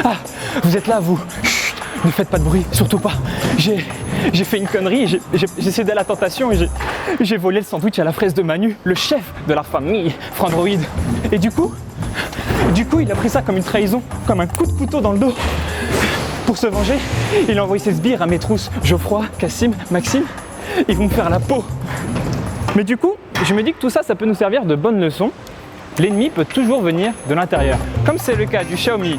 Ah, vous êtes là, vous. Chut, ne faites pas de bruit, surtout pas. J'ai fait une connerie, j'ai cédé à la tentation et j'ai volé le sandwich à la fraise de Manu, le chef de la famille Frandroid. Et du coup, il a pris ça comme une trahison, comme un coup de couteau dans le dos. Pour se venger, il a envoyé ses sbires à mes trousses, Geoffroy, Cassim, Maxime. Ils vont me faire la peau. Mais du coup, je me dis que tout ça, ça peut nous servir de bonne leçon. L'ennemi peut toujours venir de l'intérieur, comme c'est le cas du Xiaomi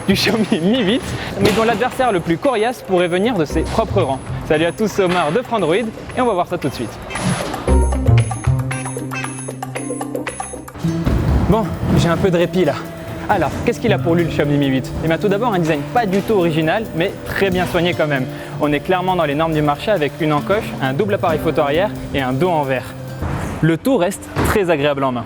Mi 8, mais dont l'adversaire le plus coriace pourrait venir de ses propres rangs. Salut à tous, c'est Omar de Frandroid et on va voir ça tout de suite. Bon, j'ai un peu de répit là. Alors, qu'est-ce qu'il a pour lui le Xiaomi Mi 8? Eh bien, tout d'abord, un design pas du tout original, mais très bien soigné quand même. On est clairement dans les normes du marché avec une encoche, un double appareil photo arrière et un dos en verre. Le tout reste très agréable en main.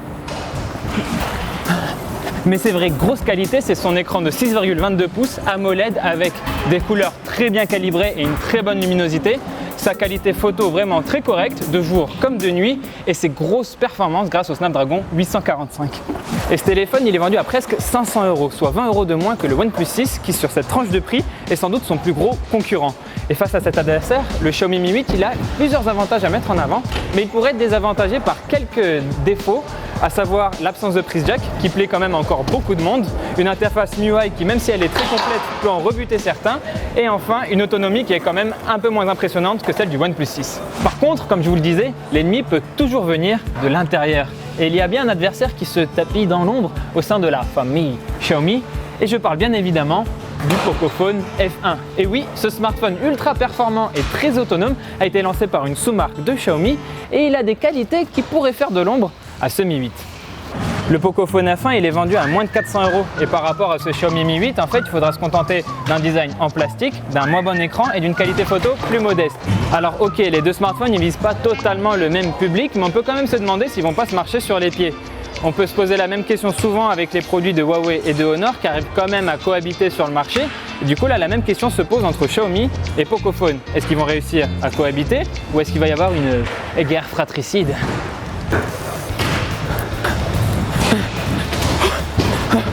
Mais c'est vrai, grosse qualité, c'est son écran de 6,22 pouces AMOLED avec des couleurs très bien calibrées et une très bonne luminosité. Sa qualité photo vraiment très correcte, de jour comme de nuit, et ses grosses performances grâce au Snapdragon 845. Et ce téléphone, il est vendu à presque 500 €, soit 20 € de moins que le OnePlus 6, qui sur cette tranche de prix est sans doute son plus gros concurrent. Et face à cet adversaire, le Xiaomi Mi 8, il a plusieurs avantages à mettre en avant, mais il pourrait être désavantagé par quelques défauts, à savoir l'absence de prise jack, qui plaît quand même à encore beaucoup de monde, une interface MIUI qui, même si elle est très complète, peut en rebuter certains, et enfin une autonomie qui est quand même un peu moins impressionnante que celle du OnePlus 6. Par contre, comme je vous le disais, l'ennemi peut toujours venir de l'intérieur. Et il y a bien un adversaire qui se tapit dans l'ombre au sein de la famille Xiaomi, et je parle bien évidemment du Pocophone F1. Et oui, ce smartphone ultra performant et très autonome a été lancé par une sous-marque de Xiaomi, et il a des qualités qui pourraient faire de l'ombre à ce Mi 8. Le Pocophone F1, il est vendu à moins de 400 €, et par rapport à ce Xiaomi Mi 8, en fait, il faudra se contenter d'un design en plastique, d'un moins bon écran et d'une qualité photo plus modeste. Alors ok, les deux smartphones ne visent pas totalement le même public, mais on peut quand même se demander s'ils vont pas se marcher sur les pieds. On peut se poser la même question souvent avec les produits de Huawei et de Honor qui arrivent quand même à cohabiter sur le marché. Et du coup là, la même question se pose entre Xiaomi et Pocophone. Est-ce qu'ils vont réussir à cohabiter ou est-ce qu'il va y avoir une guerre fratricide?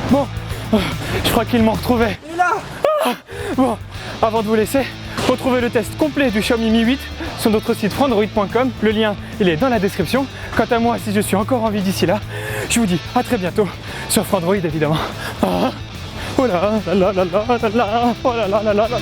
Bon, je crois qu'ils m'ont retrouvé. Il est là. Bon, avant de vous laisser, retrouvez le test complet du Xiaomi Mi 8 sur notre site frandroid.com. Le lien, il est dans la description. Quant à moi, si je suis encore en vie d'ici là, je vous dis à très bientôt sur Frandroid évidemment. Oh là là là là là là, oh là là là là là.